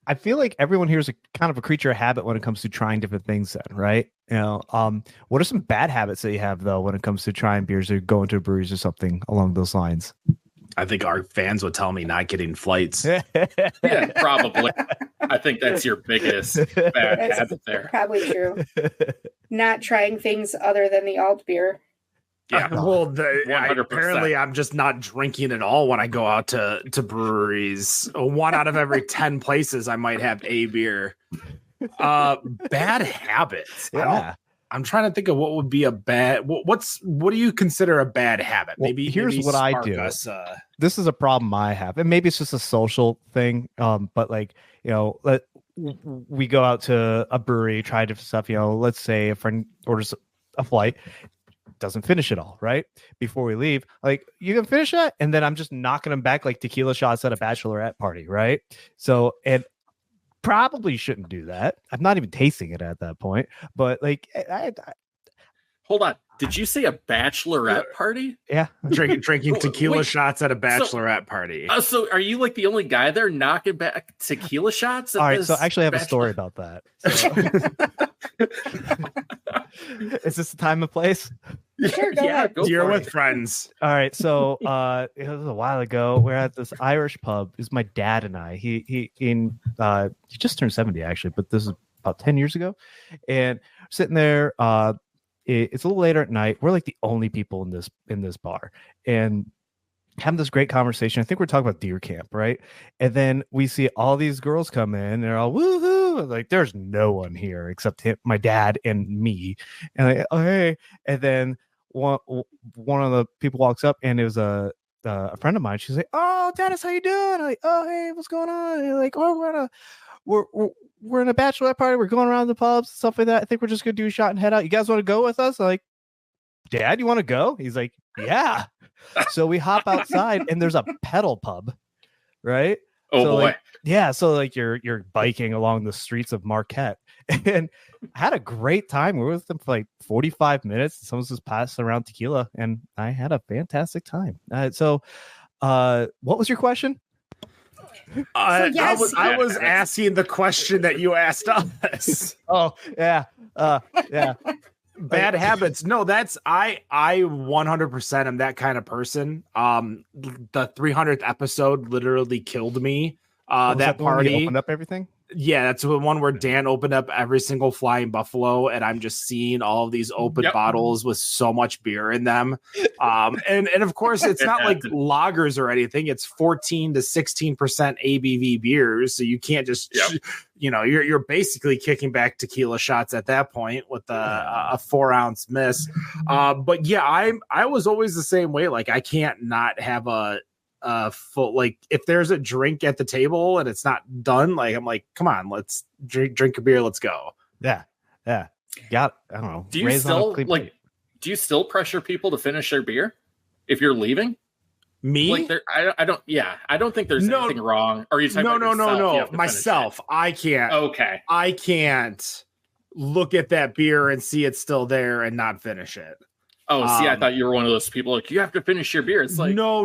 I feel like everyone here is kind of a creature of habit when it comes to trying different things then, right? What are some bad habits that you have though when it comes to trying beers or going to breweries or something along those lines? I think our fans would tell me not getting flights. Yeah, probably. I think that's your biggest bad habit there. Probably true. Not trying things other than the alt beer. Yeah. Well, apparently I'm just not drinking at all when I go out to breweries. 1 out of every 10 places I might have a beer. Bad habits. Yeah. I'm trying to think of what would be a bad. What do you consider a bad habit? Well, here's what I do. This is a problem I have, and maybe it's just a social thing. But like, we go out to a brewery, try different stuff. Let's say a friend orders a flight, doesn't finish it all, right? Before we leave, like, you can finish that, and then I'm just knocking them back like tequila shots at a bachelorette party, right? So, and probably shouldn't do that. I'm not even tasting it at that point, but like, Hold on. Did you say a bachelorette party? yeah, drinking tequila Wait, shots at a bachelorette party. So are you like the only guy there knocking back tequila shots? All right, so I actually have a story about that. So. Is this the time and place? Sure, go ahead. You're with friends. All right, so it was a while ago. We're at this Irish pub. It was my dad and I. He just turned 70 actually, but this is about 10 years ago, and sitting there. It's a little later at night. We're like the only people in this bar, and having this great conversation. I think we're talking about deer camp, right? And then we see all these girls come in. They're all woohoo! Like, there's no one here except him, my dad, and me. And like, oh hey! And then one of the people walks up, and it was a friend of mine. She's like, "Oh, Dennis, how you doing?" I'm like, "Oh, hey, what's going on?" And like, "Oh, we're in a bachelorette party. We're going around the pubs, stuff like that. I think we're just gonna do a shot and head out. You guys want to go with us?" I'm like, "Dad, you want to go?" He's like, "Yeah." So we hop outside, and there's a pedal pub, right? Oh so boy. Like, yeah. So like you're biking along the streets of Marquette, and I had a great time. We were with them for like 45 minutes. Someone just passed around tequila, and I had a fantastic time. So what was your question? I was asking the question that you asked us. Oh yeah, yeah. Bad habits. No, that's I 100% am that kind of person. The 300th episode literally killed me. That party opened up everything. Yeah, that's the one where Dan opened up every single Flying Buffalo, and I'm just seeing all of these open bottles with so much beer in them. And of course, it's not like lagers or anything. It's 14 to 16% ABV beers, so you can't just, you're basically kicking back tequila shots at that point with a 4-ounce miss. But yeah, I was always the same way. Like, I can't not have a full, like, if there's a drink at the table and it's not done, like, I'm like, come on, let's drink a beer, let's go. Yeah I don't know. Do you still pressure people to finish their beer if you're leaving? Me? Like, I don't think there's anything wrong. Or are you talking about yourself? No, myself. I can't. Okay. I can't look at that beer and see it's still there and not finish it. Oh, see, I thought you were one of those people like, you have to finish your beer. It's like, no.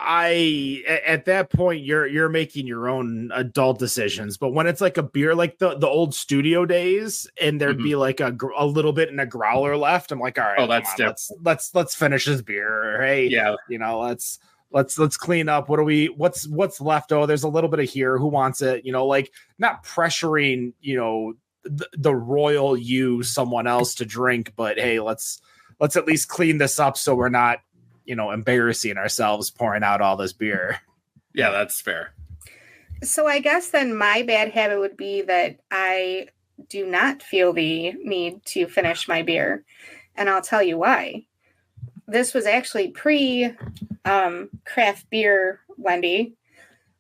I at that point you're making your own adult decisions. But when it's like a beer, like the old studio days, and there'd be like a little bit in a growler left, I'm like, all right, let's finish this beer. Hey, yeah, let's clean up. What's left? Oh, there's a little bit of here. Who wants it? Like, not pressuring, the royal someone else to drink, but hey, let's at least clean this up so we're not embarrassing ourselves pouring out all this beer. Yeah, that's fair. So I guess then my bad habit would be that I do not feel the need to finish my beer, and I'll tell you why. This was actually pre craft beer, Wendy.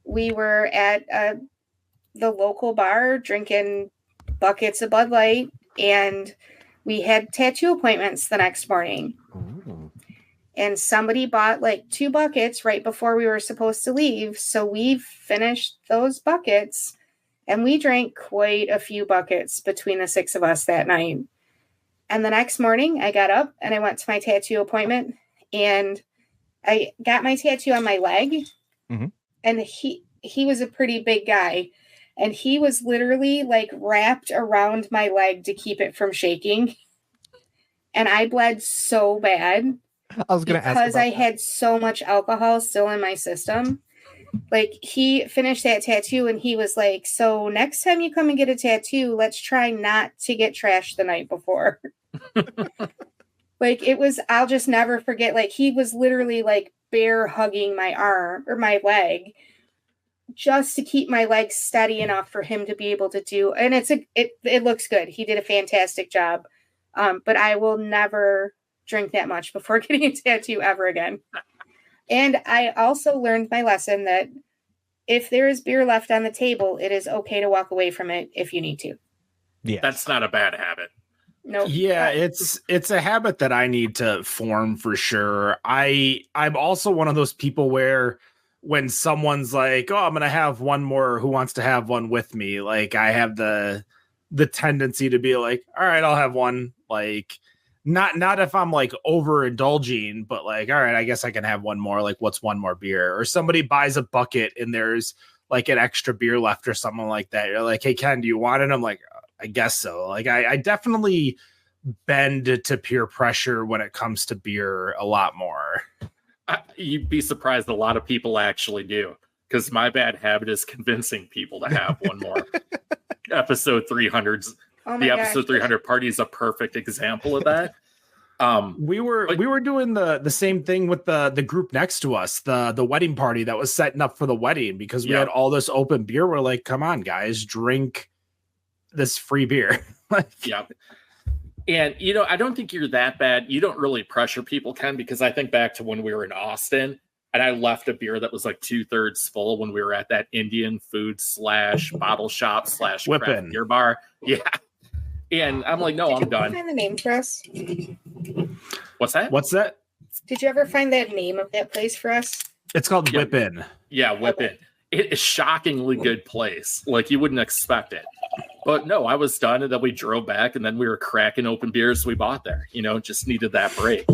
We were at the local bar drinking buckets of Bud Light, and we had tattoo appointments the next morning. Ooh. And somebody bought like 2 buckets right before we were supposed to leave. So we finished those buckets, and we drank quite a few buckets between the 6 of us that night. And the next morning I got up and I went to my tattoo appointment, and I got my tattoo on my leg. Mm-hmm. And he was a pretty big guy. And he was literally like wrapped around my leg to keep it from shaking. And I bled so bad. I was going to ask because I had so much alcohol still in my system. Like, he finished that tattoo and he was like, so next time you come and get a tattoo, let's try not to get trashed the night before. Like, it was, I'll just never forget. Like, he was literally like bear hugging my arm or my leg, just to keep my legs steady enough for him to be able to do. And it looks good. He did a fantastic job. But I will never drink that much before getting a tattoo ever again. And I also learned my lesson that if there is beer left on the table, it is okay to walk away from it if you need to. Yeah, That's not a bad habit. No. Yeah, it's a habit that I need to form for sure. I'm also one of those people where when someone's like, "Oh, I'm gonna have one more," who wants to have one with me? Like, I have the tendency to be like, "All right, I'll have one." Like, not if I'm like overindulging, but like, all right, I guess I can have one more. Like, what's one more beer? Or somebody buys a bucket and there's like an extra beer left or something like that. You're like, "Hey, Ken, do you want it?" I'm like, I guess so. Like, I definitely bend to peer pressure when it comes to beer a lot more. You'd be surprised a lot of people actually do, because my bad habit is convincing people to have one more. Episode 300's episode 300 party is a perfect example of that. We were doing the same thing with the group next to us, the wedding party that was setting up for the wedding, because we had all this open beer. We're like, come on, guys, drink this free beer. Yeah. And, you know, I don't think you're that bad. You don't really pressure people, Ken, because I think back to when we were in Austin and I left a beer that was like 2/3 full when we were at that Indian food / bottle shop / craft beer bar. Yeah. And I'm like, no, I'm done. Find the name for us. What's that? Did you ever find that name of that place for us? It's called Whip In. Yeah, Whip In. It is a shockingly good place. Like, you wouldn't expect it. But no, I was done, and then we drove back, and then we were cracking open beers we bought there. You know, just needed that break.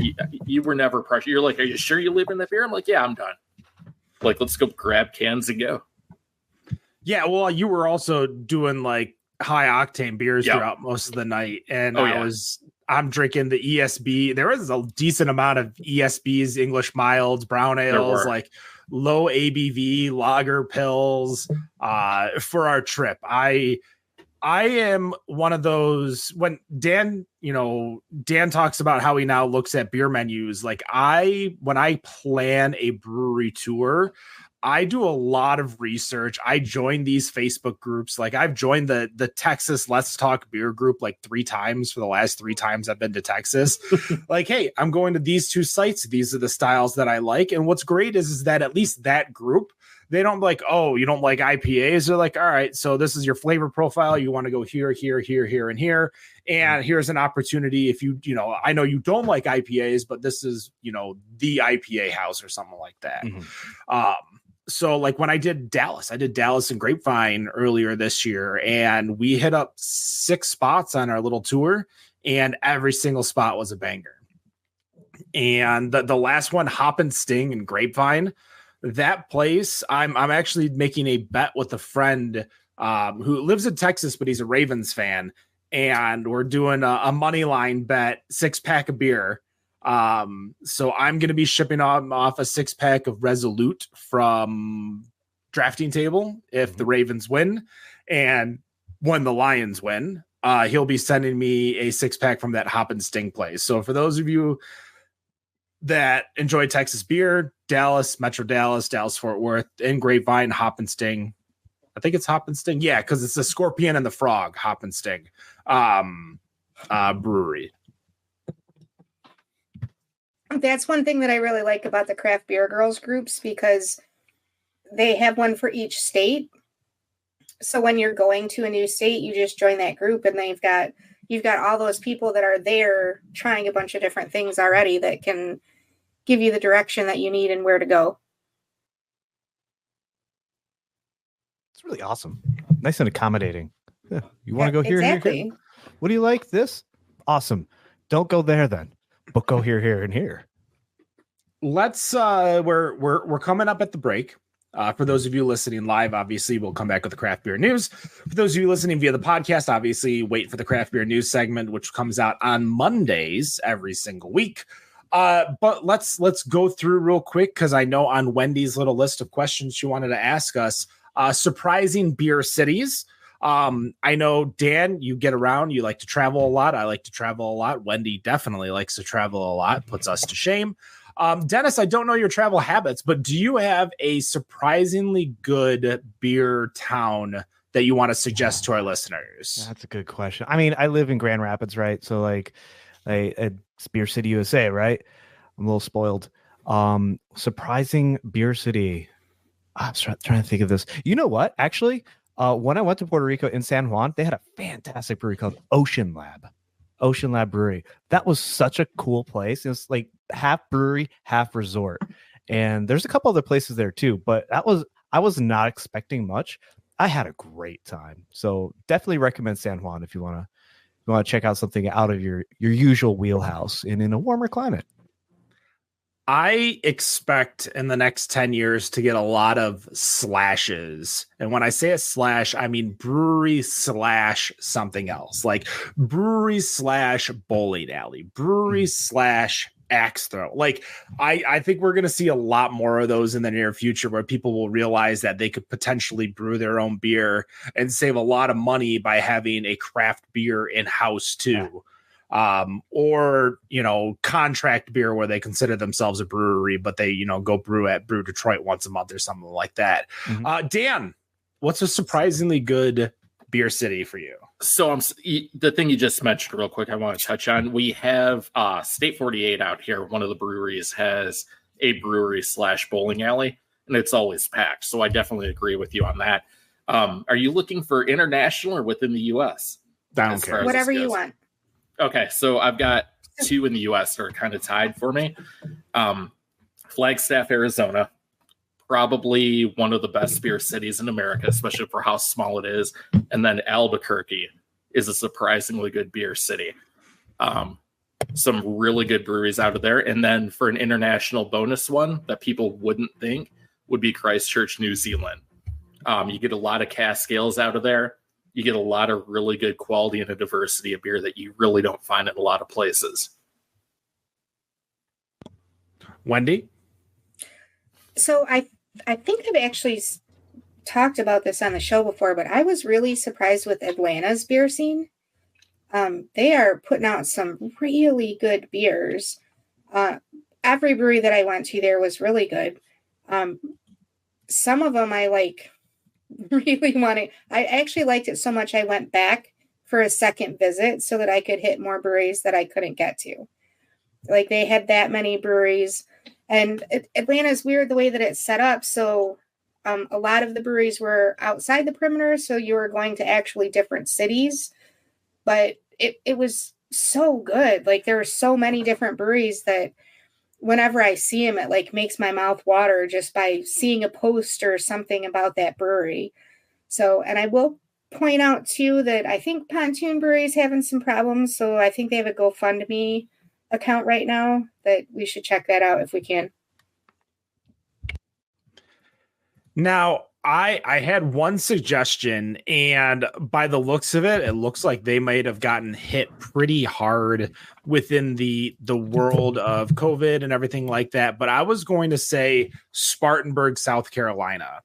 You were never pressured. You're like, are you sure you live in that beer? I'm like, yeah, I'm done. Like, let's go grab cans and go. Yeah, well, you were also doing like high octane beers throughout most of the night, and I'm drinking the ESB. There was a decent amount of ESBs, English milds, brown ales, like low ABV lager pills for our trip. I am one of those, when Dan talks about how he now looks at beer menus, like when I plan a brewery tour, I do a lot of research. I join these Facebook groups. Like, I've joined the Texas Let's Talk beer group like 3 times for the last 3 times I've been to Texas. Like, hey, I'm going to these 2 sites. These are the styles that I like. And what's great is that at least that group, they don't like, oh, you don't like IPAs. They're like, all right, so this is your flavor profile. You want to go here, here, here, here, and here. And here's an opportunity. If you I know you don't like IPAs, but this is, the IPA house or something like that. So like when I did Dallas and Grapevine earlier this year, and we hit up 6 spots on our little tour, and every single spot was a banger. And the last one, Hop and Sting in Grapevine, that place, I'm actually making a bet with a friend who lives in Texas, but he's a Ravens fan. And we're doing a money line bet, 6-pack of beer. So I'm going to be shipping off a 6-pack of Resolute from Drafting Table if the Ravens win, and when the Lions win, he'll be sending me a 6-pack from that Hop and Sting place. So for those of you that enjoy Texas beer, Dallas, Metro Dallas, Dallas-Fort Worth, and Grapevine, Hop and Sting. I think it's Hop and Sting. Yeah, because it's the Scorpion and the Frog, Hop and Sting brewery. That's one thing that I really like about the craft beer girls groups, because they have one for each state. So when you're going to a new state, you just join that group, and you've got all those people that are there trying a bunch of different things already that can give you the direction that you need and where to go. It's really awesome. Nice and accommodating. Yeah. You want to go here, exactly. here? What do you like? This? Awesome. Don't go there then, but go here, here, and here. Let's we're coming up at the break. For those of you listening live, obviously we'll come back with the craft beer news. For those of you listening via the podcast, obviously wait for the craft beer news segment, which comes out on Mondays every single week. But let's go through real quick, because I know on Wendy's little list of questions she wanted to ask us, surprising beer cities. I know, Dan, you get around, you like to travel a lot. I like to travel a lot. Wendy definitely likes to travel a lot, puts us to shame. Dennis, I don't know your travel habits, but do you have a surprisingly good beer town that you want to suggest to our listeners? That's a good question. I mean, I live in Grand Rapids, right? So like it's Beer City, USA, right? I'm a little spoiled. Surprising beer city. I was trying to think of this. You know what? Actually, when I went to Puerto Rico in San Juan, they had a fantastic brewery called Ocean Lab. Ocean Lab Brewery. That was such a cool place. It was like half brewery, half resort. And there's a couple other places there too, but I was not expecting much. I had a great time. So definitely recommend San Juan if you want to check out something out of your usual wheelhouse and in a warmer climate. I expect in the next 10 years to get a lot of slashes. And when I say a slash, I mean brewery slash something else, like brewery slash bowling alley, brewery slash axe throw. Like I think we're going to see a lot more of those in the near future where people will realize that they could potentially brew their own beer and save a lot of money by having a craft beer in-house too. Yeah. Or, contract beer where they consider themselves a brewery, but they, go brew at Brew Detroit once a month or something like that. Mm-hmm. Dan, what's a surprisingly good beer city for you? So the thing you just mentioned real quick, I want to touch on, we have State 48 out here. One of the breweries has a brewery / bowling alley, and it's always packed. So I definitely agree with you on that. Are you looking for international or within the U.S.? I don't care. Whatever you want. Okay, so I've got two in the U.S. that are kind of tied for me. Flagstaff, Arizona, probably one of the best beer cities in America, especially for how small it is. And then Albuquerque is a surprisingly good beer city. Some really good breweries out of there. And then for an international bonus one that people wouldn't think would be Christchurch, New Zealand. You get a lot of cask ales out of there. You get a lot of really good quality and a diversity of beer that you really don't find in a lot of places. Wendy? So I think I've actually talked about this on the show before, but I was really surprised with Atlanta's beer scene. They are putting out some really good beers. Every brewery that I went to there was really good. Some of them I really wanted. I actually liked it so much I went back for a second visit so that I could hit more breweries that I couldn't get to. Like they had that many breweries, and Atlanta's weird the way that it's set up. So a lot of the breweries were outside the perimeter, so you were going to actually different cities, but it was so good. Like there were so many different breweries that whenever I see them, it makes my mouth water just by seeing a post or something about that brewery. So, and I will point out too that I think Pontoon Brewery is having some problems. So I think they have a GoFundMe account right now that we should check that out if we can. Now, I had one suggestion, and by the looks of it, it looks like they might have gotten hit pretty hard within the world of COVID and everything like that. But I was going to say Spartanburg, South Carolina.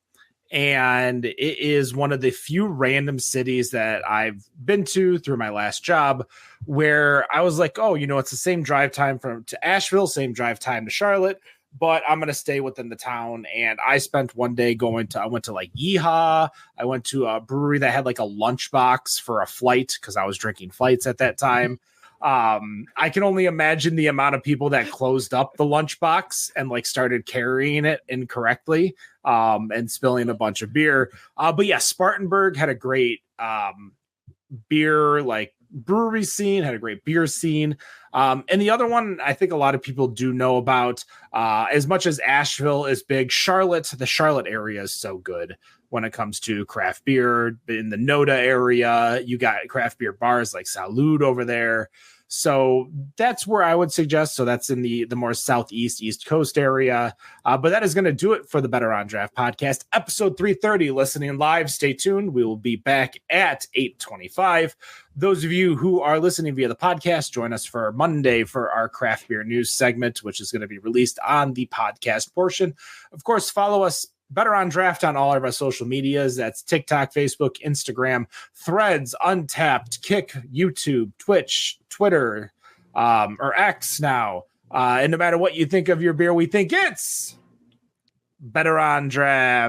And it is one of the few random cities that I've been to through my last job where I was like, oh, it's the same drive time to Asheville, same drive time to Charlotte, but I'm going to stay within the town. And I spent one day I went to Yeehaw. I went to a brewery that had a lunchbox for a flight because I was drinking flights at that time. I can only imagine the amount of people that closed up the lunchbox and started carrying it incorrectly and spilling a bunch of beer. But yeah, Spartanburg had a great beer brewery scene, had a great beer scene. And the other one I think a lot of people do know about, as much as Asheville is big, the Charlotte area is so good when it comes to craft beer. In the Noda area, you got craft beer bars like Salud over there. So that's where I would suggest. So that's in the more southeast, East Coast area. But that is going to do it for the Better on Draft podcast, episode 330. Listening live, stay tuned. We will be back at 8:25. Those of you who are listening via the podcast, join us for Monday for our craft beer news segment, which is going to be released on the podcast portion. Of course, follow us Better on Draft on all of our social medias. That's TikTok, Facebook, Instagram, Threads, Untappd, Kick, YouTube, Twitch, Twitter, or X now. And no matter what you think of your beer, we think it's Better on Draft.